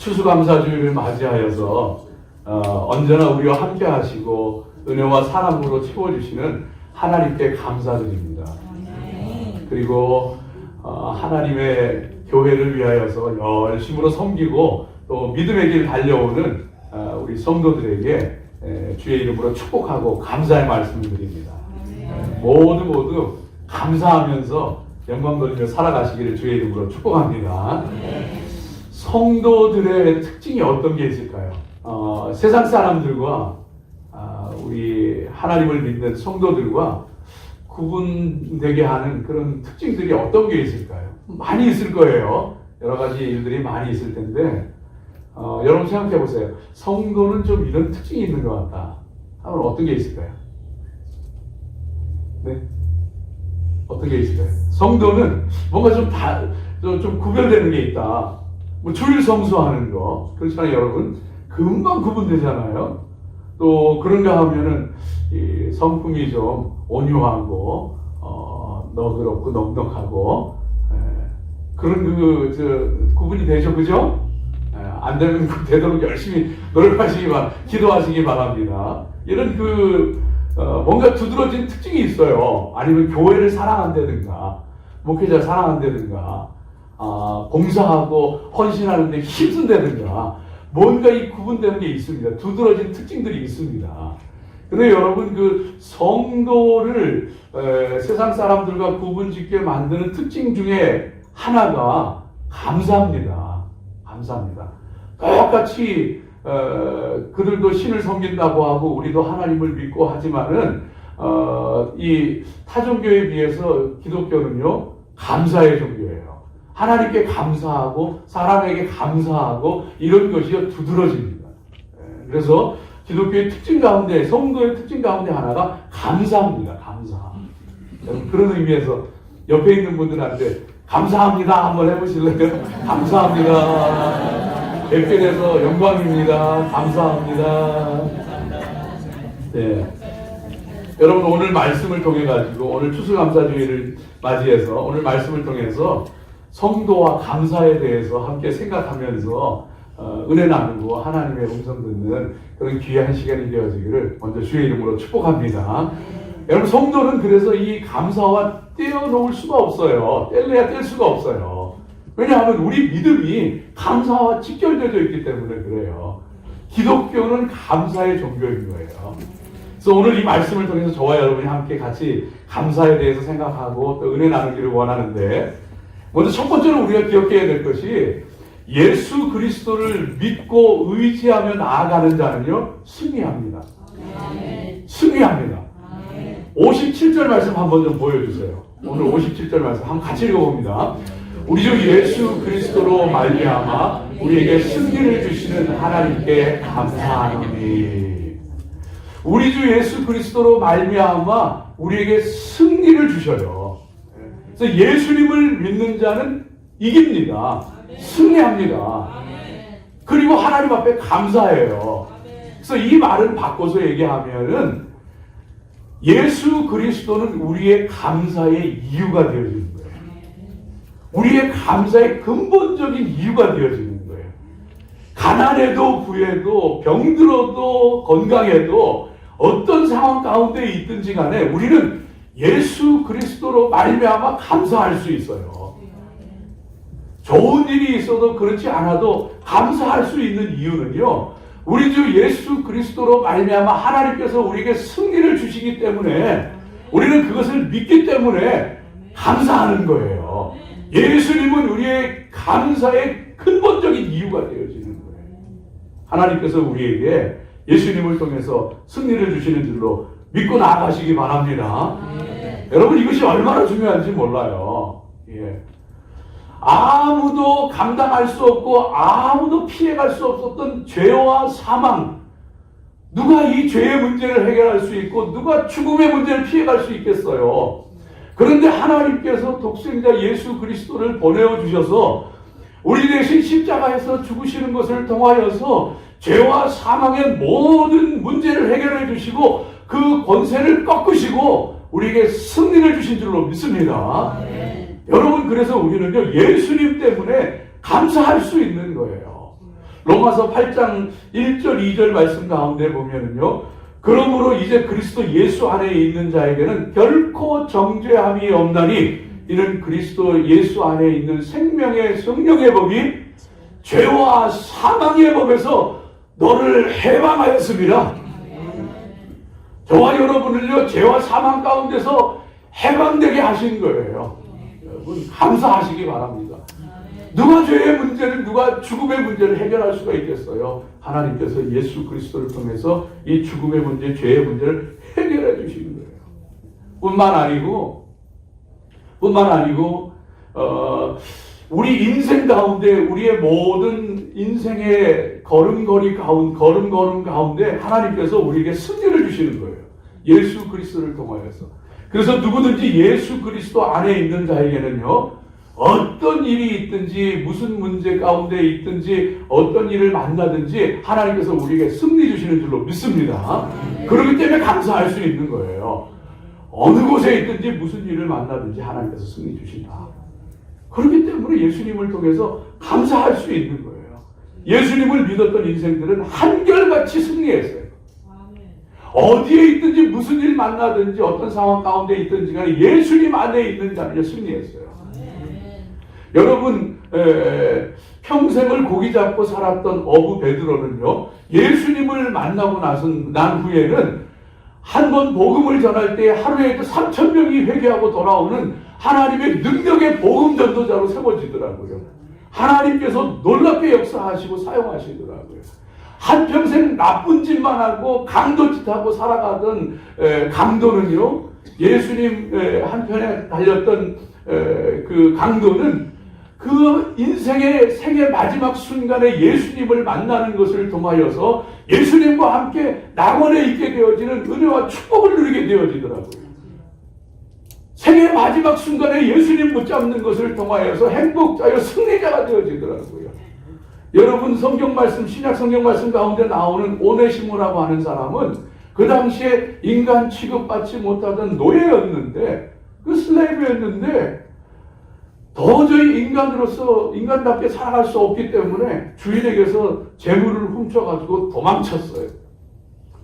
추수감사주의를 맞이하여서 언제나 우리와 함께 하시고 은혜와 사랑으로 채워주시는 하나님께 감사드립니다. 그리고 하나님의 교회를 위하여서 열심으로 섬기고 또 믿음의 길 달려오는 우리 성도들에게 주의 이름으로 축복하고 감사의 말씀을 드립니다. 모두 감사하면서 영광 돌리며 살아가시기를 주의 이름으로 축복합니다. 성도들의 특징이 어떤 게 있을까요? 세상 사람들과 우리 하나님을 믿는 성도들과 구분되게 하는 그런 특징들이 어떤 게 있을까요? 많이 있을 거예요. 여러 가지 일들이 많이 있을 텐데 여러분 생각해 보세요. 성도는 좀 이런 특징이 있는 것 같다 하면 어떤 게 있을까요? 네? 어떤 게 있을까요? 성도는 뭔가 좀 구별되는 게 있다. 뭐 주일 성수하는 거 그렇잖아요, 여러분. 금방 구분되잖아요. 또 그런가 하면은 이 성품이 좀 온유하고 너그럽고 넉넉하고 그런 구분이 되죠, 그죠? 안 되면 되도록 열심히 기도하시기 바랍니다. 이런 뭔가 두드러진 특징이 있어요. 아니면 교회를 사랑한다든가, 목회자를 사랑한다든가, 봉사하고 헌신하는데 힘쓴다든가, 뭔가 이 구분되는 게 있습니다. 두드러진 특징들이 있습니다. 근데 여러분, 성도를 세상 사람들과 구분짓게 만드는 특징 중에 하나가 감사합니다. 감사합니다. 똑같이 그들도 신을 섬긴다고 하고 우리도 하나님을 믿고 하지만은 이 타종교에 비해서 기독교는요 감사의 종교예요. 하나님께 감사하고 사람에게 감사하고 이런 것이 두드러집니다. 그래서 기독교의 특징 가운데, 성도의 특징 가운데 하나가 감사합니다. 감사. 그런 의미에서 옆에 있는 분들한테 감사합니다 한번 해보실래요? 감사합니다. 뵙게 돼서 영광입니다. 감사합니다. 네. 여러분, 오늘 말씀을 통해 가지고, 오늘 추수감사주의를 맞이해서 오늘 말씀을 통해서 성도와 감사에 대해서 함께 생각하면서 은혜 나누고 하나님의 음성 듣는 그런 귀한 시간이 되어지기를 먼저 주의 이름으로 축복합니다. 여러분, 성도는 그래서 이 감사와 떼어놓을 수가 없어요. 뗄래야 뗄 수가 없어요. 왜냐하면 우리 믿음이 감사와 직결되어 있기 때문에 그래요. 기독교는 감사의 종교인 거예요. 그래서 오늘 이 말씀을 통해서 저와 여러분이 함께 같이 감사에 대해서 생각하고 또 은혜 나누기를 원하는데, 먼저 첫 번째로 우리가 기억해야 될 것이 예수 그리스도를 믿고 의지하며 나아가는 자는요 승리합니다. 승리합니다. 57절 말씀 한번 좀 보여주세요. 오늘 57절 말씀 한번 같이 읽어봅니다. 우리 주 예수 그리스도로 말미암아 우리에게 승리를 주시는 하나님께 감사하노니. 우리 주 예수 그리스도로 말미암아 우리에게 승리를 주셔요. 그래서 예수님을 믿는 자는 이깁니다. 승리합니다. 그리고 하나님 앞에 감사해요. 그래서 이 말을 바꿔서 얘기하면은 예수 그리스도는 우리의 감사의 이유가 되어지는 거예요. 우리의 감사의 근본적인 이유가 되어지는 거예요. 가난해도 부해도 병들어도 건강해도 어떤 상황 가운데 있든지 간에 우리는 예수 그리스도로 말미암아 감사할 수 있어요. 좋은 일이 있어도 그렇지 않아도 감사할 수 있는 이유는요, 우리 주 예수 그리스도로 말미암아 하나님께서 우리에게 승리를 주시기 때문에 우리는 그것을 믿기 때문에 감사하는 거예요. 예수님은 우리의 감사의 근본적인 이유가 되어지는 거예요. 하나님께서 우리에게 예수님을 통해서 승리를 주시는 줄로 믿고 나아가시기 바랍니다. 여러분, 이것이 얼마나 중요한지 몰라요. 예. 아무도 감당할 수 없고 아무도 피해갈 수 없었던 죄와 사망, 누가 이 죄의 문제를 해결할 수 있고 누가 죽음의 문제를 피해갈 수 있겠어요. 그런데 하나님께서 독생자 예수 그리스도를 보내주셔서 우리 대신 십자가에서 죽으시는 것을 통하여서 죄와 사망의 모든 문제를 해결해 주시고 그 권세를 꺾으시고 우리에게 승리를 주신 줄로 믿습니다. 여러분, 그래서 우리는요 예수님 때문에 감사할 수 있는 거예요. 로마서 8장 1절 2절 말씀 가운데 보면은요, 그러므로 이제 그리스도 예수 안에 있는 자에게는 결코 정죄함이 없나니 이는 그리스도 예수 안에 있는 생명의 성령의 법이 죄와 사망의 법에서 너를 해방하였습니다. 저와 여러분을요, 죄와 사망 가운데서 해방되게 하신 거예요. 여러분 감사하시기 바랍니다. 누가 죄의 문제를, 누가 죽음의 문제를 해결할 수가 있겠어요? 하나님께서 예수 그리스도를 통해서 이 죽음의 문제, 죄의 문제를 해결해 주시는 거예요. 뿐만 아니고 우리 인생 가운데, 우리의 모든 인생의 걸음걸이 가운데 하나님께서 우리에게 승리를 주시는 거예요. 예수 그리스도를 통하여서. 그래서 누구든지 예수 그리스도 안에 있는 자에게는요, 어떤 일이 있든지, 무슨 문제 가운데 있든지, 어떤 일을 만나든지 하나님께서 우리에게 승리 주시는 줄로 믿습니다. 그렇기 때문에 감사할 수 있는 거예요. 어느 곳에 있든지 무슨 일을 만나든지 하나님께서 승리 주신다. 그렇기 때문에 예수님을 통해서 감사할 수 있는 거예요. 예수님을 믿었던 인생들은 한결같이 승리했어요. 어디에 있든지 무슨 일 만나든지 어떤 상황 가운데 있든지 간에 예수님 안에 있는 자는 승리했어요. 여러분, 평생을 고기 잡고 살았던 어부 베드로는요, 예수님을 만나고 난 후에는 한 번 복음을 전할 때 하루에도 3,000명이 회개하고 돌아오는 하나님의 능력의 복음 전도자로 세워지더라고요. 하나님께서 놀랍게 역사하시고 사용하시더라고요. 한평생 나쁜 짓만 하고 강도짓하고 살아가던 강도는요, 예수님 한편에 달렸던 그 강도는 그 인생의 생의 마지막 순간에 예수님을 만나는 것을 통하여서 예수님과 함께 낙원에 있게 되어지는 은혜와 축복을 누리게 되어지더라고요. 생의 마지막 순간에 예수님 붙잡는 것을 통하여서 행복자여 승리자가 되어지더라고요. 여러분, 성경 말씀, 신약 성경 말씀 가운데 나오는 오네시모라고 하는 사람은 그 당시에 인간 취급받지 못하던 노예였는데, 그 슬레이브였는데 도저히 인간답게 살아갈 수 없기 때문에 주인에게서 재물을 훔쳐가지고 도망쳤어요.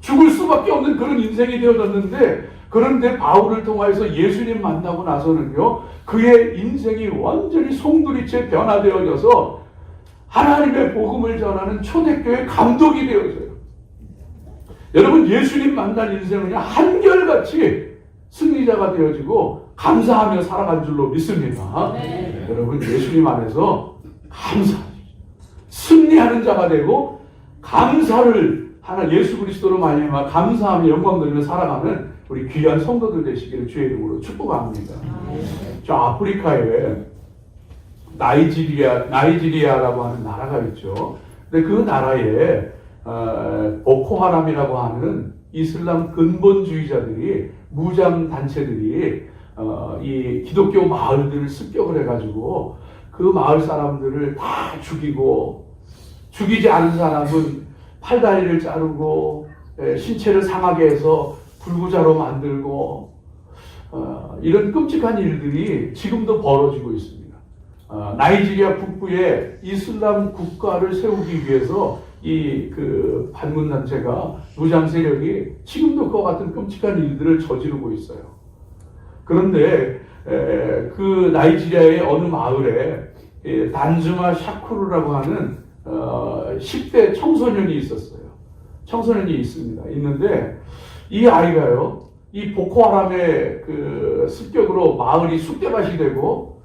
죽을 수밖에 없는 그런 인생이 되어졌는데, 그런데 바울을 통해서 예수님 만나고 나서는요, 그의 인생이 완전히 송두리째 변화되어져서 하나님의 복음을 전하는 초대교회 감독이 되어져요. 여러분, 예수님 만난 인생은 한결같이 승리자가 되어지고 감사하며 살아간 줄로 믿습니다. 네. 여러분, 예수님 안에서 승리하는 자가 되고 감사를 하나 예수 그리스도로 말미암아 감사하며 영광 돌리며 살아가는 우리 귀한 성도들 되시기를 주의 이름으로 축복합니다. 저 아프리카에 나이지리아라고 하는 나라가 있죠. 근데 그 나라에 보코하람이라고 하는 이슬람 근본주의자들이, 무장 단체들이 이 기독교 마을들을 습격을 해가지고 그 마을 사람들을 다 죽이고, 죽이지 않은 사람은 팔다리를 자르고 신체를 상하게 해서 불구자로 만들고, 이런 끔찍한 일들이 지금도 벌어지고 있습니다. 나이지리아 북부에 이슬람 국가를 세우기 위해서 그 반군단체가, 무장 세력이 지금도 그와 같은 끔찍한 일들을 저지르고 있어요. 그런데 그 나이지리아의 어느 마을에 단즈마 샤쿠르라고 하는 10대 청소년이 있었어요. 청소년이 있는데 이 아이가요, 이 보코하람의 그 습격으로 마을이 쑥대밭이 되고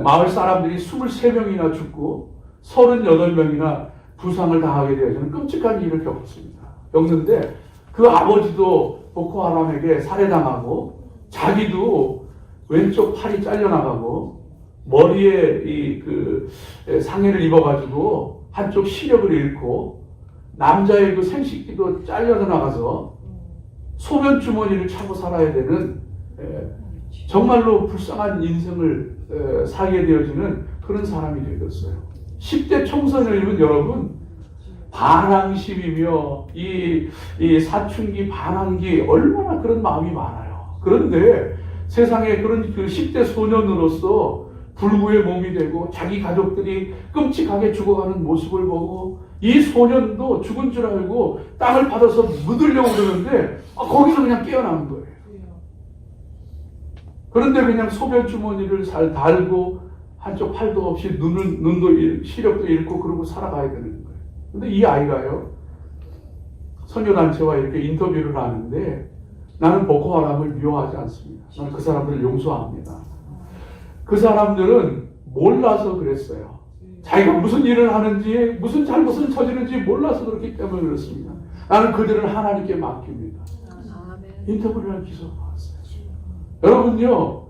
마을 사람들이 23명이나 죽고 38명이나 부상을 당하게 되어지는 끔찍한 일을 겪었는데, 그 아버지도 보코하람에게 살해당하고 자기도 왼쪽 팔이 잘려나가고 머리에 그 상해를 입어가지고 한쪽 시력을 잃고, 남자의 그 생식기도 잘려서 나가서 소변 주머니를 차고 살아야 되는 정말로 불쌍한 인생을 살게 되어지는 그런 사람이 되었어요. 10대 청소년이면 여러분, 반항심이며 이 사춘기, 반항기, 얼마나 그런 마음이 많아요. 그런데 세상에 그런 그 10대 소년으로서 불구의 몸이 되고 자기 가족들이 끔찍하게 죽어가는 모습을 보고 이 소년도 죽은 줄 알고 땅을 받아서 묻으려고 그러는데 거기서 그냥 깨어나는 거예요. 그런데 그냥 소변 주머니를 잘 달고 한쪽 팔도 없이 눈도 시력도 잃고 그러고 살아가야 되는 거예요. 근데 이 아이가요, 선교단체와 이렇게 인터뷰를 하는데 나는 보코하람을 미워하지 않습니다. 나는 그 사람들을 용서합니다. 그 사람들은 몰라서 그랬어요. 자기가 무슨 일을 하는지, 무슨 잘못을 저지르는지 몰라서 그렇기 때문에 그렇습니다. 나는 그들을 하나님께 맡깁니다. 인터뷰를 한 기사가 나왔어요. 여러분요,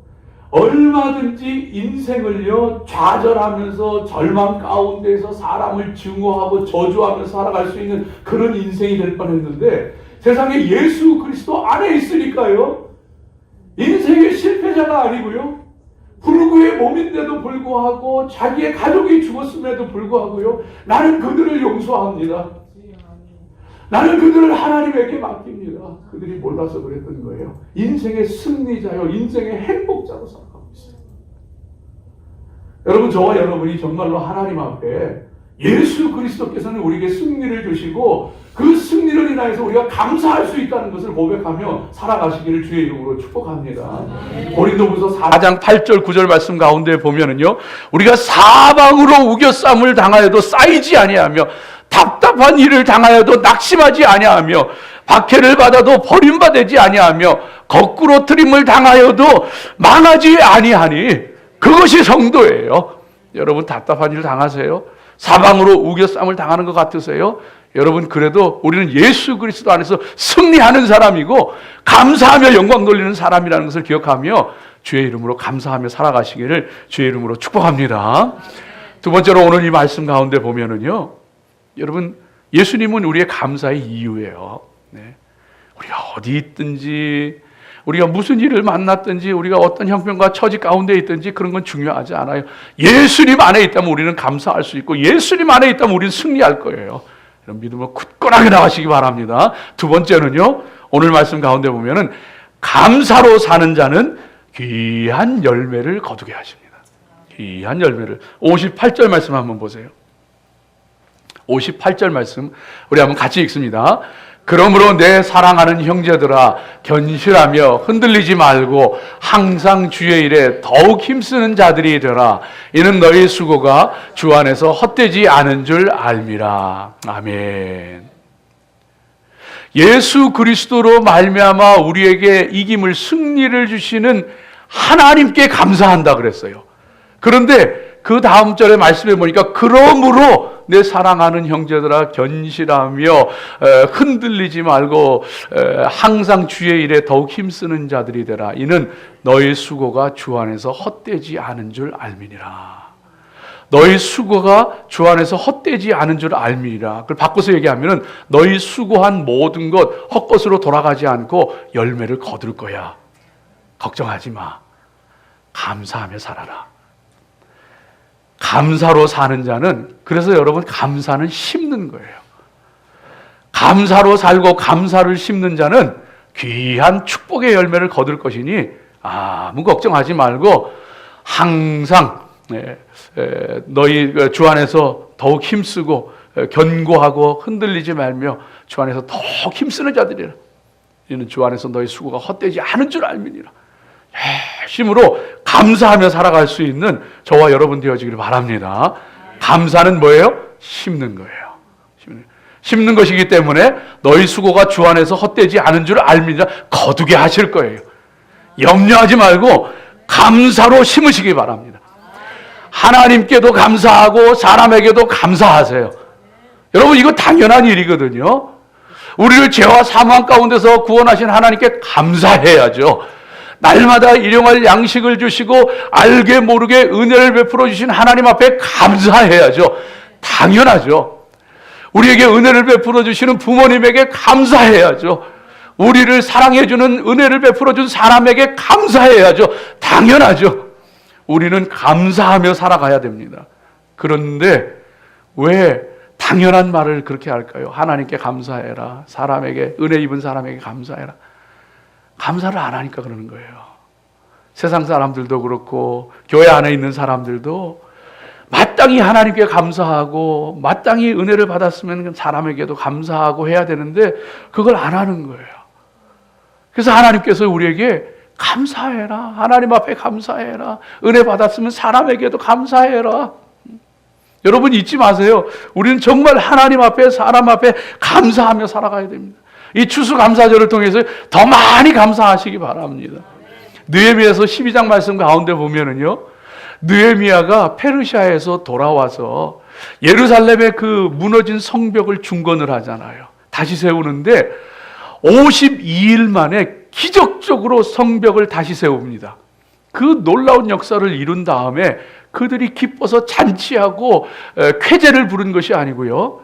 얼마든지 인생을요, 좌절하면서 절망 가운데서 사람을 증오하고 저주하며 살아갈 수 있는 그런 인생이 될 뻔했는데 세상에 예수 그리스도 안에 있으니까요, 인생의 실패자가 아니고요, 불구의 몸인데도 불구하고 자기의 가족이 죽었음에도 불구하고요, 나는 그들을 용서합니다. 나는 그들을 하나님에게 맡깁니다. 그들이 몰라서 그랬던 거예요. 인생의 승리자요, 인생의 행복자로 살아가고 있어요. 여러분, 저와 여러분이 정말로 하나님 앞에 예수 그리스도께서는 우리에게 승리를 주시고 그 승리를 인하여서 우리가 감사할 수 있다는 것을 고백하며 살아가시기를 주의 이름으로 축복합니다. 고린도후서 4장 8절 9절 말씀 가운데 보면은요, 우리가 사방으로 우겨쌈을 당하여도 쌓이지 아니하며 답답한 일을 당하여도 낙심하지 아니하며 박해를 받아도 버림받지 아니하며 거꾸로 트림을 당하여도 망하지 아니하니 그것이 성도예요. 여러분, 답답한 일 당하세요? 사방으로 우겨쌈을 당하는 것 같으세요? 여러분, 그래도 우리는 예수 그리스도 안에서 승리하는 사람이고 감사하며 영광 돌리는 사람이라는 것을 기억하며 주의 이름으로 감사하며 살아가시기를 주의 이름으로 축복합니다. 두 번째로 오늘 이 말씀 가운데 보면은요, 여러분, 예수님은 우리의 감사의 이유예요. 네. 우리가 어디 있든지, 우리가 무슨 일을 만났든지, 우리가 어떤 형편과 처지 가운데 있든지 그런 건 중요하지 않아요. 예수님 안에 있다면 우리는 감사할 수 있고 예수님 안에 있다면 우리는 승리할 거예요. 이런 믿음을 굳건하게 나가시기 바랍니다. 두 번째는요, 오늘 말씀 가운데 보면은 감사로 사는 자는 귀한 열매를 거두게 하십니다. 귀한 열매를. 58절 말씀 한번 보세요. 58절 말씀 우리 한번 같이 읽습니다. 그러므로 내 사랑하는 형제들아, 견실하며 흔들리지 말고 항상 주의 일에 더욱 힘쓰는 자들이 되라. 이는 너희 수고가 주 안에서 헛되지 않은 줄 알미라. 아멘. 예수 그리스도로 말미암아 우리에게 이김을, 승리를 주시는 하나님께 감사한다 그랬어요. 그런데 그 다음 절에 말씀해 보니까 그러므로 내 사랑하는 형제들아, 견실하며 흔들리지 말고 항상 주의 일에 더욱 힘쓰는 자들이 되라. 이는 너희 수고가 주 안에서 헛되지 않은 줄 알미니라. 너희 수고가 주 안에서 헛되지 않은 줄 알미니라. 그걸 바꿔서 얘기하면은 너희 수고한 모든 것 헛것으로 돌아가지 않고 열매를 거둘 거야. 걱정하지 마. 감사하며 살아라. 감사로 사는 자는, 그래서 여러분, 감사는 심는 거예요. 감사로 살고 감사를 심는 자는 귀한 축복의 열매를 거둘 것이니 아무 걱정하지 말고 항상 너희 주 안에서 더욱 힘쓰고 견고하고 흔들리지 말며 주 안에서 더욱 힘쓰는 자들이라. 이는 주 안에서 너희 수고가 헛되지 않은 줄 알미니라. 힘으로 감사하며 살아갈 수 있는 저와 여러분 되어지기를 바랍니다. 감사는 뭐예요? 심는 거예요. 심는 것이기 때문에 너희 수고가 주 안에서 헛되지 않은 줄 알미니라. 거두게 하실 거예요. 염려하지 말고 감사로 심으시기 바랍니다. 하나님께도 감사하고 사람에게도 감사하세요. 여러분, 이거 당연한 일이거든요. 우리를 죄와 사망 가운데서 구원하신 하나님께 감사해야죠. 날마다 일용할 양식을 주시고 알게 모르게 은혜를 베풀어 주신 하나님 앞에 감사해야죠. 당연하죠. 우리에게 은혜를 베풀어 주시는 부모님에게 감사해야죠. 우리를 사랑해 주는, 은혜를 베풀어 준 사람에게 감사해야죠. 당연하죠. 우리는 감사하며 살아가야 됩니다. 그런데 왜 당연한 말을 그렇게 할까요? 하나님께 감사해라. 사람에게, 은혜 입은 사람에게 감사해라. 감사를 안 하니까 그러는 거예요. 세상 사람들도 그렇고 교회 안에 있는 사람들도 마땅히 하나님께 감사하고 마땅히 은혜를 받았으면 사람에게도 감사하고 해야 되는데 그걸 안 하는 거예요. 그래서 하나님께서 우리에게 감사해라. 하나님 앞에 감사해라. 은혜 받았으면 사람에게도 감사해라. 여러분 잊지 마세요. 우리는 정말 하나님 앞에 사람 앞에 감사하며 살아가야 됩니다. 이 추수감사절을 통해서 더 많이 감사하시기 바랍니다. 느헤미야서 12장 말씀 가운데 보면은요, 느헤미야가 페르시아에서 돌아와서 예루살렘의 그 무너진 성벽을 중건을 하잖아요. 다시 세우는데 52일 만에 기적적으로 성벽을 다시 세웁니다. 그 놀라운 역사를 이룬 다음에 그들이 기뻐서 잔치하고 쾌제를 부른 것이 아니고요,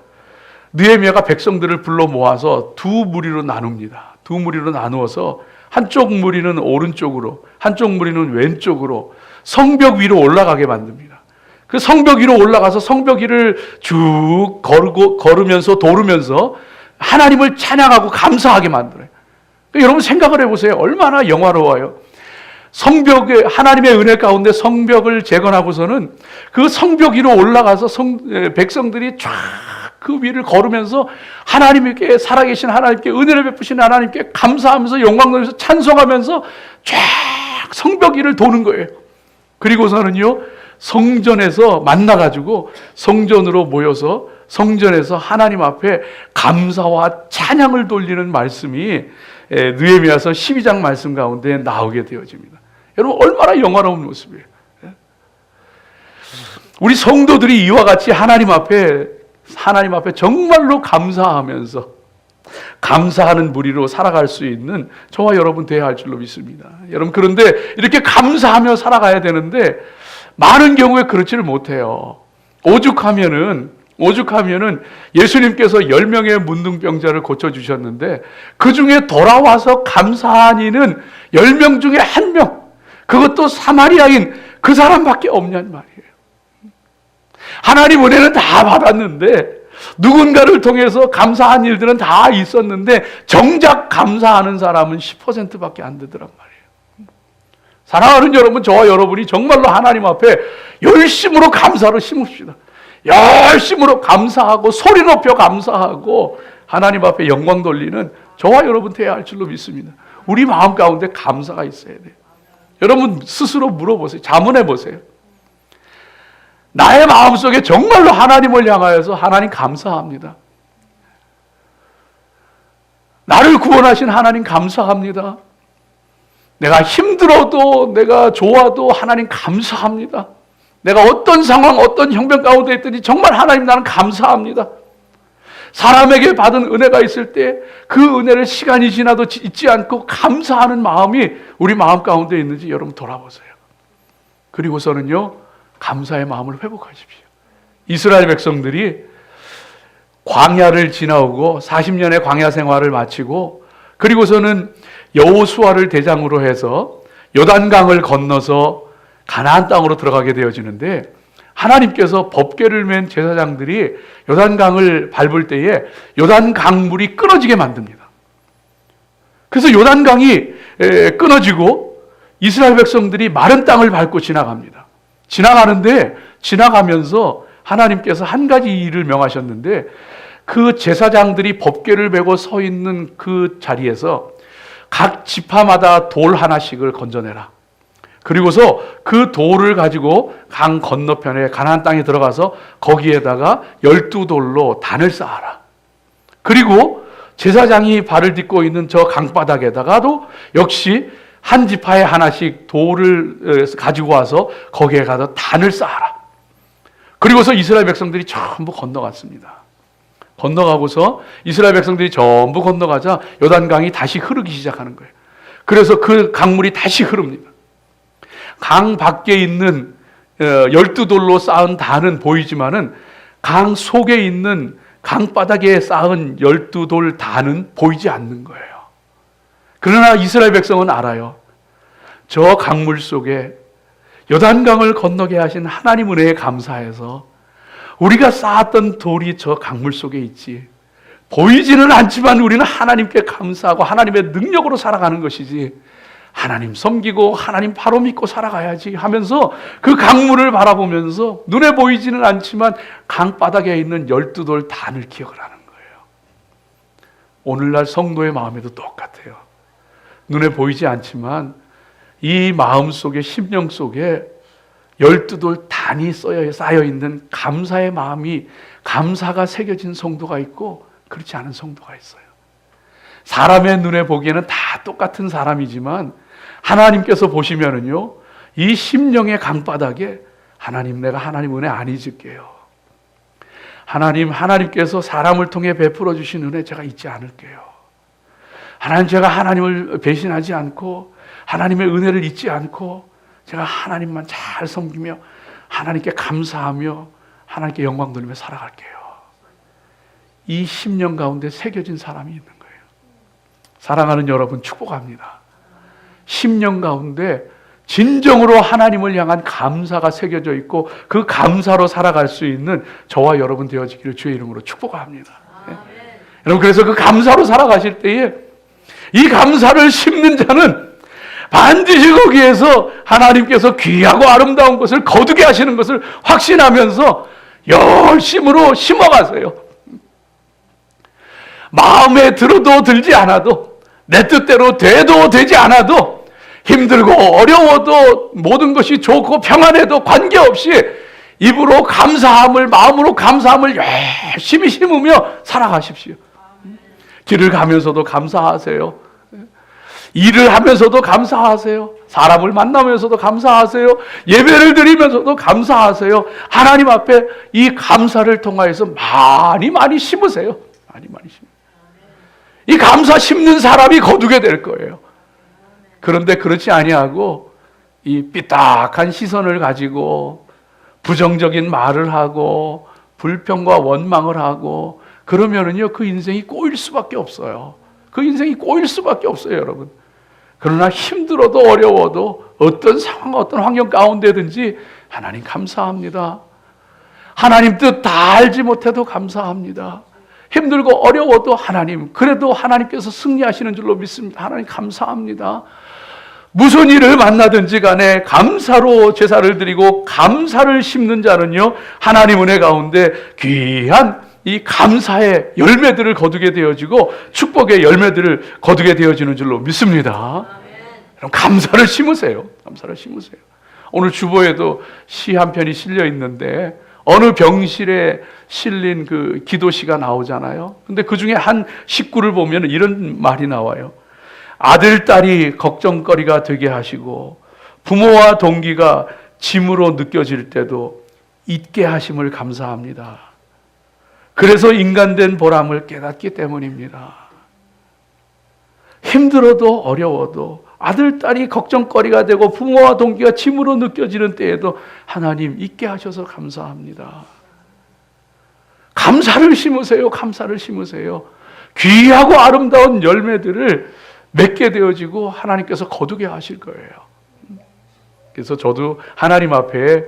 느헤미야가 백성들을 불러 모아서 두 무리로 나눕니다. 두 무리로 나누어서 한쪽 무리는 오른쪽으로, 한쪽 무리는 왼쪽으로 성벽 위로 올라가게 만듭니다. 그 성벽 위로 올라가서 성벽 위를 쭉 걸으면서 도르면서 하나님을 찬양하고 감사하게 만들어요. 여러분 생각을 해보세요. 얼마나 영화로워요. 성벽에, 하나님의 은혜 가운데 성벽을 재건하고서는 그 성벽 위로 올라가서 백성들이 쫙 그 위를 걸으면서 하나님께, 살아계신 하나님께, 은혜를 베푸신 하나님께 감사하면서 영광 돌리면서 찬송하면서 쫙 성벽 위를 도는 거예요. 그리고서는요, 성전에서 만나가지고 성전으로 모여서 성전에서 하나님 앞에 감사와 찬양을 돌리는 말씀이 느헤미야서 12장 말씀 가운데 나오게 되어집니다. 여러분 얼마나 영화로운 모습이에요. 우리 성도들이 이와 같이 하나님 앞에 정말로 감사하면서 감사하는 무리로 살아갈 수 있는 저와 여러분 되어야 할 줄로 믿습니다. 여러분 그런데 이렇게 감사하며 살아가야 되는데 많은 경우에 그렇지를 못해요. 오죽하면은 예수님께서 10명의 문둥병자를 고쳐주셨는데 그 중에 돌아와서 감사한 이는 10명 중에 1명, 그것도 사마리아인 그 사람밖에 없냔 말이에요. 하나님 은혜는 다 받았는데 누군가를 통해서 감사한 일들은 다 있었는데 정작 감사하는 사람은 10%밖에 안 되더란 말이에요. 사랑하는 여러분, 저와 여러분이 정말로 하나님 앞에 열심으로 감사로 심읍시다. 열심으로 감사하고 소리 높여 감사하고 하나님 앞에 영광 돌리는 저와 여러분 되어야 할 줄로 믿습니다. 우리 마음 가운데 감사가 있어야 돼요. 여러분 스스로 물어보세요. 자문해 보세요. 나의 마음속에 정말로 하나님을 향하여서 하나님 감사합니다. 나를 구원하신 하나님 감사합니다. 내가 힘들어도 내가 좋아도 하나님 감사합니다. 내가 어떤 상황, 어떤 형편 가운데 있든지 정말 하나님 나는 감사합니다. 사람에게 받은 은혜가 있을 때 그 은혜를 시간이 지나도 잊지 않고 감사하는 마음이 우리 마음 가운데 있는지 여러분 돌아보세요. 그리고서는요, 감사의 마음을 회복하십시오. 이스라엘 백성들이 광야를 지나오고 40년의 광야 생활을 마치고 그리고서는 여호수아를 대장으로 해서 요단강을 건너서 가나안 땅으로 들어가게 되어지는데 하나님께서 법궤를 맨 제사장들이 요단강을 밟을 때에 요단강물이 끊어지게 만듭니다. 그래서 요단강이 끊어지고 이스라엘 백성들이 마른 땅을 밟고 지나갑니다. 지나가는데 지나가면서 하나님께서 한 가지 일을 명하셨는데 그 제사장들이 법궤를 메고 서 있는 그 자리에서 각 지파마다 돌 하나씩을 건져내라. 그리고서 그 돌을 가지고 강 건너편에 가나안 땅에 들어가서 거기에다가 12돌로 단을 쌓아라. 그리고 제사장이 발을 딛고 있는 저 강바닥에다가도 역시 한 지파에 하나씩 돌을 가지고 와서 거기에 가서 단을 쌓아라. 그리고서 이스라엘 백성들이 전부 건너갔습니다. 건너가고서 이스라엘 백성들이 전부 건너가자 요단강이 다시 흐르기 시작하는 거예요. 그래서 그 강물이 다시 흐릅니다. 강 밖에 있는 12돌로 쌓은 단은 보이지만은 강 속에 있는 강바닥에 쌓은 12돌 단은 보이지 않는 거예요. 그러나 이스라엘 백성은 알아요. 저 강물 속에 요단강을 건너게 하신 하나님 은혜에 감사해서 우리가 쌓았던 돌이 저 강물 속에 있지. 보이지는 않지만 우리는 하나님께 감사하고 하나님의 능력으로 살아가는 것이지. 하나님 섬기고 하나님 바로 믿고 살아가야지 하면서 그 강물을 바라보면서 눈에 보이지는 않지만 강바닥에 있는 12돌 단을 기억을 하는 거예요. 오늘날 성도의 마음에도 똑같아요. 눈에 보이지 않지만 이 마음 속에, 심령 속에 12돌 단이 쌓여 있는 감사의 마음이, 감사가 새겨진 성도가 있고 그렇지 않은 성도가 있어요. 사람의 눈에 보기에는 다 똑같은 사람이지만 하나님께서 보시면은요, 이 심령의 강바닥에 하나님, 내가 하나님 은혜 안 잊을게요. 하나님께서 사람을 통해 베풀어 주신 은혜 제가 잊지 않을게요. 하나님, 제가 하나님을 배신하지 않고 하나님의 은혜를 잊지 않고 제가 하나님만 잘 섬기며 하나님께 감사하며 하나님께 영광 돌리며 살아갈게요. 이 심령 가운데 새겨진 사람이 있는 거예요. 사랑하는 여러분, 축복합니다. 심령 가운데 진정으로 하나님을 향한 감사가 새겨져 있고 그 감사로 살아갈 수 있는 저와 여러분 되어지기를 주의 이름으로 축복합니다. 네. 여러분, 그래서 그 감사로 살아가실 때에 이 감사를 심는 자는 반드시 거기에서 하나님께서 귀하고 아름다운 것을 거두게 하시는 것을 확신하면서 열심으로 심어가세요. 마음에 들어도 들지 않아도, 내 뜻대로 돼도 되지 않아도, 힘들고 어려워도, 모든 것이 좋고 평안해도 관계없이 입으로 감사함을, 마음으로 감사함을 열심히 심으며 살아가십시오. 길을 가면서도 감사하세요. 일을 하면서도 감사하세요. 사람을 만나면서도 감사하세요. 예배를 드리면서도 감사하세요. 하나님 앞에 이 감사를 통하여서 많이 심으세요. 많이 심으세요. 이 감사 심는 사람이 거두게 될 거예요. 그런데 그렇지 아니하고 이 삐딱한 시선을 가지고 부정적인 말을 하고 불평과 원망을 하고 그러면은요, 그 인생이 꼬일 수밖에 없어요. 그 인생이 꼬일 수밖에 없어요, 여러분. 그러나 힘들어도 어려워도 어떤 상황, 어떤 환경 가운데든지 하나님 감사합니다. 하나님 뜻 다 알지 못해도 감사합니다. 힘들고 어려워도 하나님, 그래도 하나님께서 승리하시는 줄로 믿습니다. 하나님 감사합니다. 무슨 일을 만나든지 간에 감사로 제사를 드리고 감사를 심는 자는요, 하나님 은혜 가운데 귀한 이 감사의 열매들을 거두게 되어지고 축복의 열매들을 거두게 되어지는 줄로 믿습니다. 여러분, 감사를 심으세요. 감사를 심으세요. 오늘 주보에도 시 한 편이 실려 있는데 어느 병실에 실린 그 기도시가 나오잖아요. 근데 그 중에 한 식구를 보면 이런 말이 나와요. 아들, 딸이 걱정거리가 되게 하시고 부모와 동기가 짐으로 느껴질 때도 잊게 하심을 감사합니다. 그래서 인간된 보람을 깨닫기 때문입니다. 힘들어도 어려워도 아들, 딸이 걱정거리가 되고 부모와 동기가 짐으로 느껴지는 때에도 하나님 잊게 하셔서 감사합니다. 감사를 심으세요. 감사를 심으세요. 귀하고 아름다운 열매들을 맺게 되어지고 하나님께서 거두게 하실 거예요. 그래서 저도 하나님 앞에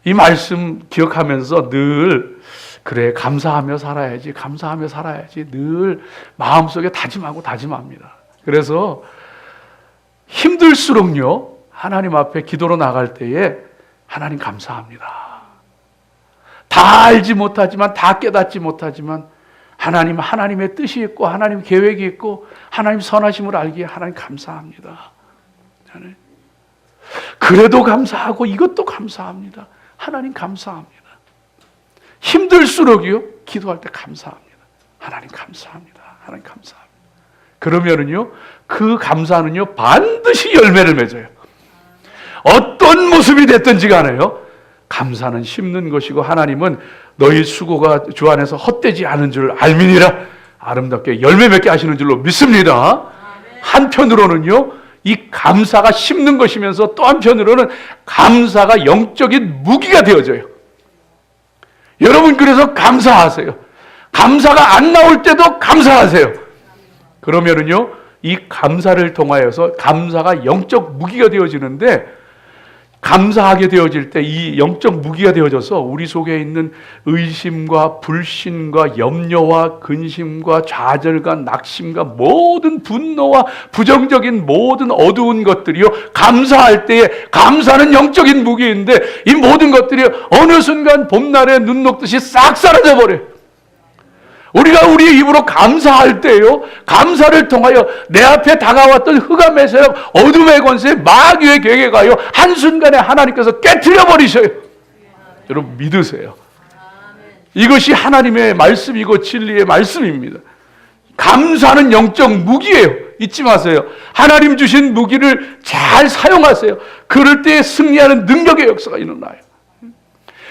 이 말씀 기억하면서 늘 그래, 감사하며 살아야지, 감사하며 살아야지 늘 마음속에 다짐합니다. 그래서 힘들수록요, 하나님 앞에 기도로 나갈 때에 하나님 감사합니다. 다 알지 못하지만, 다 깨닫지 못하지만 하나님의 뜻이 있고 하나님 계획이 있고 하나님 선하심을 알기에 하나님 감사합니다. 그래도 감사하고 이것도 감사합니다. 하나님 감사합니다. 힘들수록요, 기도할 때 감사합니다. 하나님 감사합니다. 하나님 감사합니다. 그러면은요, 그 감사는요, 반드시 열매를 맺어요. 어떤 모습이 됐든지 간에요, 감사는 심는 것이고 하나님은 너희 수고가 주 안에서 헛되지 않은 줄 알미니라 아름답게 열매 맺게 하시는 줄로 믿습니다. 한편으로는요, 이 감사가 심는 것이면서 또 한편으로는 감사가 영적인 무기가 되어져요. 여러분, 그래서 감사하세요. 감사가 안 나올 때도 감사하세요. 그러면은요, 이 감사를 통하여서 감사가 영적 무기가 되어지는데 감사하게 되어질 때 이 영적 무기가 되어져서 우리 속에 있는 의심과 불신과 염려와 근심과 좌절과 낙심과 모든 분노와 부정적인 모든 어두운 것들이요, 감사할 때에, 감사는 영적인 무기인데 이 모든 것들이 어느 순간 봄날에 눈 녹듯이 싹 사라져 버려요. 우리가 우리의 입으로 감사할 때요, 감사를 통하여 내 앞에 다가왔던 흑암의 세력, 어둠의 권세, 마귀의 계계가요, 한순간에 하나님께서 깨트려 버리셔요. 여러분 믿으세요. 이것이 하나님의 말씀이고 진리의 말씀입니다. 감사는 영적 무기예요. 잊지 마세요. 하나님 주신 무기를 잘 사용하세요. 그럴 때 승리하는 능력의 역사가 일어나요.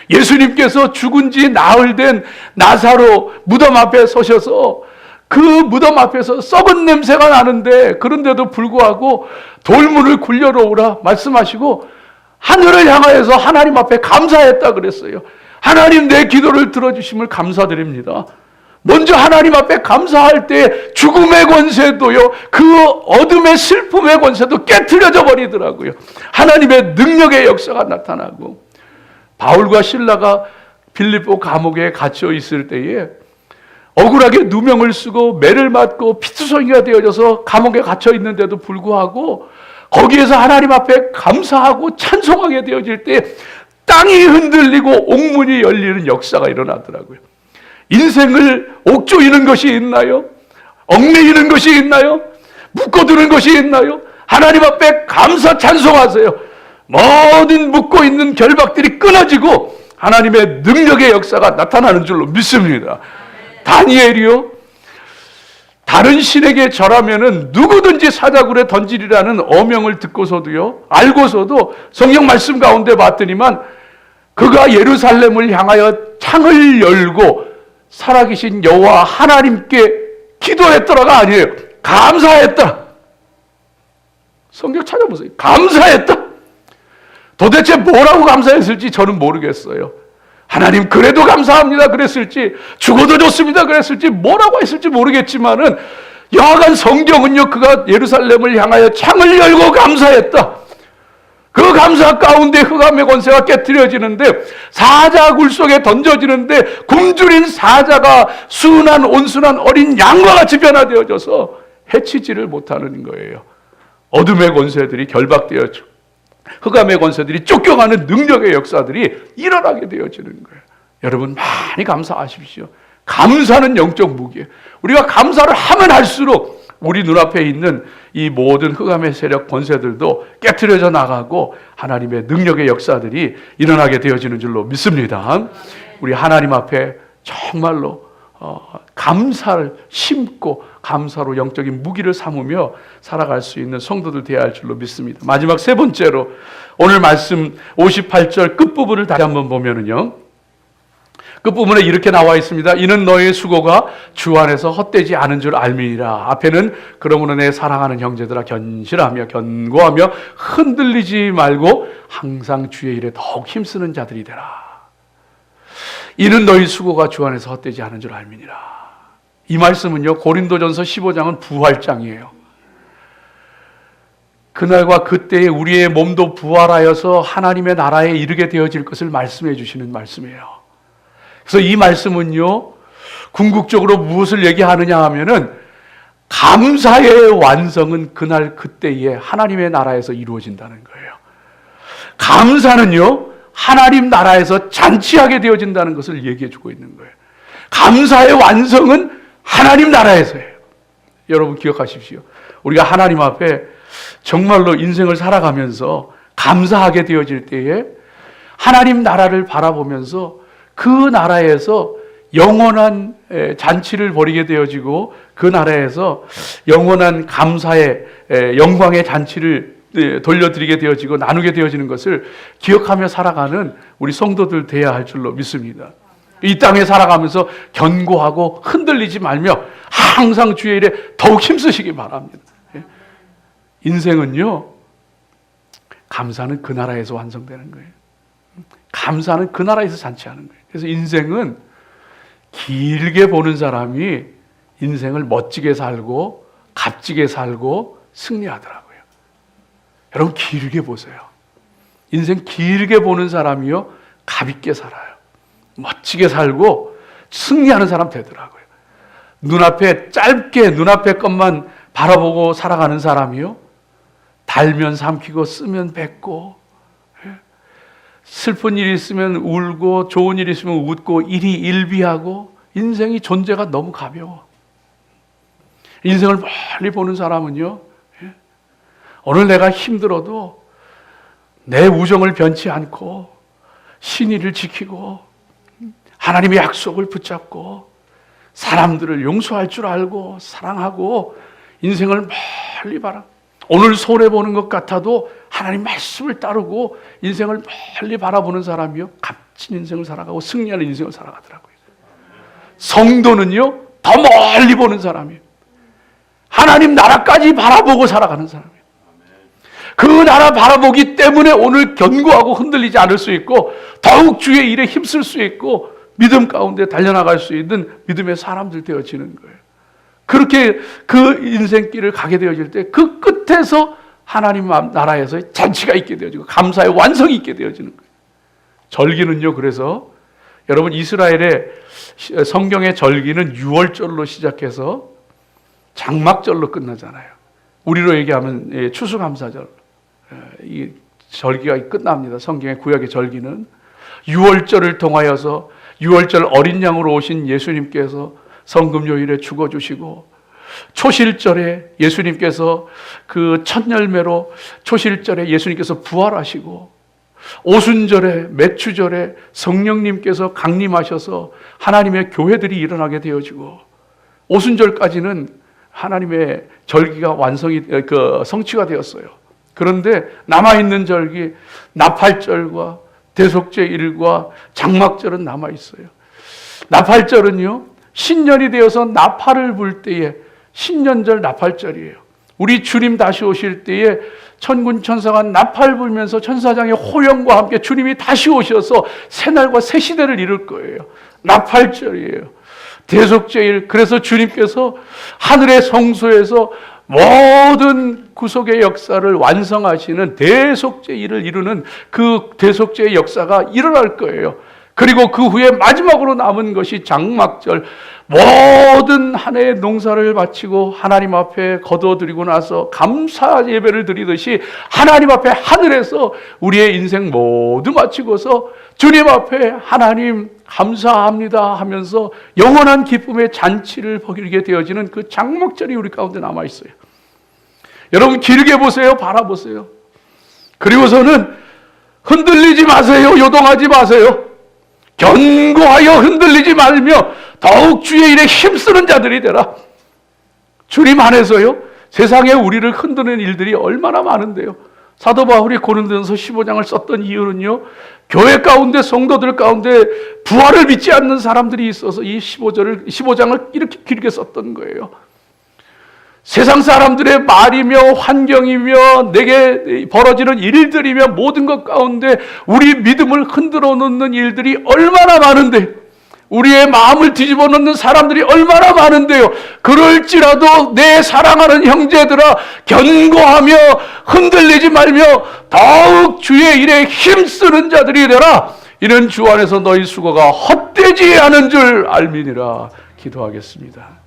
예수님께서 죽은 지 나흘 된 나사로 무덤 앞에 서셔서 그 무덤 앞에서 썩은 냄새가 나는데, 그런데도 불구하고 돌문을 굴려놓으라 말씀하시고 하늘을 향하여서 하나님 앞에 감사했다 그랬어요. 하나님, 내 기도를 들어주심을 감사드립니다. 먼저 하나님 앞에 감사할 때 죽음의 권세도요, 그 어둠의 슬픔의 권세도 깨트려져 버리더라고요. 하나님의 능력의 역사가 나타나고, 바울과 실라가 빌립보 감옥에 갇혀 있을 때에 억울하게 누명을 쓰고 매를 맞고 피투성이가 되어져서 감옥에 갇혀 있는데도 불구하고 거기에서 하나님 앞에 감사하고 찬송하게 되어질 때 땅이 흔들리고 옥문이 열리는 역사가 일어나더라고요. 인생을 옥조이는 것이 있나요? 얽매이는 것이 있나요? 묶어두는 것이 있나요? 하나님 앞에 감사 찬송하세요. 모든 묶고 있는 결박들이 끊어지고 하나님의 능력의 역사가 나타나는 줄로 믿습니다. 다니엘이요, 다른 신에게 절하면은 누구든지 사자굴에 던지리라는 어명을 듣고서도요, 알고서도 성경 말씀 가운데 봤더니만 그가 예루살렘을 향하여 창을 열고 살아계신 여호와 하나님께 기도했더라가 아니에요. 감사했다. 성경 찾아보세요. 감사했다. 도대체 뭐라고 감사했을지 저는 모르겠어요. 하나님 그래도 감사합니다 그랬을지, 죽어도 좋습니다 그랬을지, 뭐라고 했을지 모르겠지만은 여하간 성경은요, 그가 예루살렘을 향하여 창을 열고 감사했다. 그 감사 가운데 흑암의 권세가 깨트려지는데, 사자굴 속에 던져지는데 굶주린 사자가 순한 온순한 어린 양과 같이 변화되어져서 해치지를 못하는 거예요. 어둠의 권세들이 결박되어져 흑암의 권세들이 쫓겨가는 능력의 역사들이 일어나게 되어지는 거예요. 여러분 많이 감사하십시오. 감사는 영적 무기예요. 우리가 감사를 하면 할수록 우리 눈앞에 있는 이 모든 흑암의 세력 권세들도 깨트려져 나가고 하나님의 능력의 역사들이 일어나게 되어지는 줄로 믿습니다. 우리 하나님 앞에 정말로 감사를 심고 감사로 영적인 무기를 삼으며 살아갈 수 있는 성도들 되어야 할 줄로 믿습니다. 마지막 세 번째로 오늘 말씀 58절 끝부분을 다시 한번 보면은요, 끝부분에 이렇게 나와 있습니다. 이는 너의 수고가 주 안에서 헛되지 않은 줄 알미니라. 앞에는 그러므로 내 사랑하는 형제들아 견실하며 견고하며 흔들리지 말고 항상 주의 일에 더욱 힘쓰는 자들이 되라. 이는 너희 수고가 주 안에서 헛되지 않은 줄 알미니라. 이 말씀은요, 고린도전서 15장은 부활장이에요. 그날과 그때에 우리의 몸도 부활하여서 하나님의 나라에 이르게 되어질 것을 말씀해 주시는 말씀이에요. 그래서 이 말씀은요, 궁극적으로 무엇을 얘기하느냐 하면은 감사의 완성은 그날 그때에 하나님의 나라에서 이루어진다는 거예요. 감사는요, 하나님 나라에서 잔치하게 되어진다는 것을 얘기해 주고 있는 거예요. 감사의 완성은 하나님 나라에서예요. 여러분 기억하십시오. 우리가 하나님 앞에 정말로 인생을 살아가면서 감사하게 되어질 때에 하나님 나라를 바라보면서 그 나라에서 영원한 잔치를 벌이게 되어지고 그 나라에서 영원한 감사의 영광의 잔치를 돌려드리게 되어지고 나누게 되어지는 것을 기억하며 살아가는 우리 성도들 되어야 할 줄로 믿습니다. 이 땅에 살아가면서 견고하고 흔들리지 말며 항상 주의 일에 더욱 힘쓰시기 바랍니다. 인생은요, 감사는 그 나라에서 완성되는 거예요. 감사는 그 나라에서 잔치하는 거예요. 그래서 인생은 길게 보는 사람이 인생을 멋지게 살고 값지게 살고 승리하더라고요. 여러분 길게 보세요. 인생 길게 보는 사람이요, 가볍게 살아요. 멋지게 살고 승리하는 사람 되더라고요. 눈앞에 짧게 눈앞에 것만 바라보고 살아가는 사람이요, 달면 삼키고 쓰면 뱉고, 슬픈 일이 있으면 울고 좋은 일이 있으면 웃고 일이 일비하고, 인생이 존재가 너무 가벼워. 인생을 멀리 보는 사람은요, 오늘 내가 힘들어도 내 우정을 변치 않고 신의를 지키고 하나님의 약속을 붙잡고 사람들을 용서할 줄 알고 사랑하고 인생을 멀리 바라. 오늘 손해보는 것 같아도 하나님 말씀을 따르고 인생을 멀리 바라보는 사람이요, 값진 인생을 살아가고 승리하는 인생을 살아가더라고요. 성도는요, 더 멀리 보는 사람이에요. 하나님 나라까지 바라보고 살아가는 사람이에요. 그 나라 바라보기 때문에 오늘 견고하고 흔들리지 않을 수 있고 더욱 주의 일에 힘쓸 수 있고 믿음 가운데 달려나갈 수 있는 믿음의 사람들 되어지는 거예요. 그렇게 그 인생길을 가게 되어질 때 그 끝에서 하나님 나라에서 잔치가 있게 되어지고 감사의 완성이 있게 되어지는 거예요. 절기는요, 그래서 여러분 이스라엘의 성경의 절기는 6월절로 시작해서 장막절로 끝나잖아요. 우리로 얘기하면 추수감사절, 이 절기가 끝납니다. 성경의 구약의 절기는 6월절을 통하여서 6월절 어린 양으로 오신 예수님께서 성금요일에 죽어주시고, 초실절에 예수님께서 그 첫 열매로 초실절에 예수님께서 부활하시고, 오순절에 맥추절에 성령님께서 강림하셔서 하나님의 교회들이 일어나게 되어지고, 오순절까지는 하나님의 절기가 성취가 되었어요. 그런데 남아있는 절기, 나팔절과 대속죄일과 장막절은 남아있어요. 나팔절은요, 신년이 되어서 나팔을 불 때에 신년절 나팔절이에요. 우리 주님 다시 오실 때에 천군 천사가 나팔 불면서 천사장의 호령과 함께 주님이 다시 오셔서 새날과 새 시대를 이룰 거예요. 나팔절이에요. 대속죄일, 그래서 주님께서 하늘의 성소에서 모든 구속의 역사를 완성하시는 대속죄일을 이루는 그 대속죄의 역사가 일어날 거예요. 그리고 그 후에 마지막으로 남은 것이 장막절, 모든 한 해의 농사를 바치고 하나님 앞에 거두어드리고 나서 감사 예배를 드리듯이 하나님 앞에 하늘에서 우리의 인생 모두 마치고서 주님 앞에 하나님 감사합니다 하면서 영원한 기쁨의 잔치를 벌이게 되어지는 그 장막절이 우리 가운데 남아있어요. 여러분 길게 보세요. 바라보세요. 그리고서는 흔들리지 마세요. 요동하지 마세요. 견고하여 흔들리지 말며 더욱 주의 일에 힘쓰는 자들이 되라. 주님 안에서요, 세상에 우리를 흔드는 일들이 얼마나 많은데요. 사도 바울이 고린도전서 15장을 썼던 이유는요, 교회 가운데 성도들 가운데 부활을 믿지 않는 사람들이 있어서 이 15장을 이렇게 길게 썼던 거예요. 세상 사람들의 말이며 환경이며 내게 벌어지는 일들이며 모든 것 가운데 우리 믿음을 흔들어 놓는 일들이 얼마나 많은데, 우리의 마음을 뒤집어 놓는 사람들이 얼마나 많은데요. 그럴지라도 내 사랑하는 형제들아, 견고하며 흔들리지 말며 더욱 주의 일에 힘쓰는 자들이 되라. 이는 주 안에서 너희 수고가 헛되지 않은 줄 알미니라. 기도하겠습니다.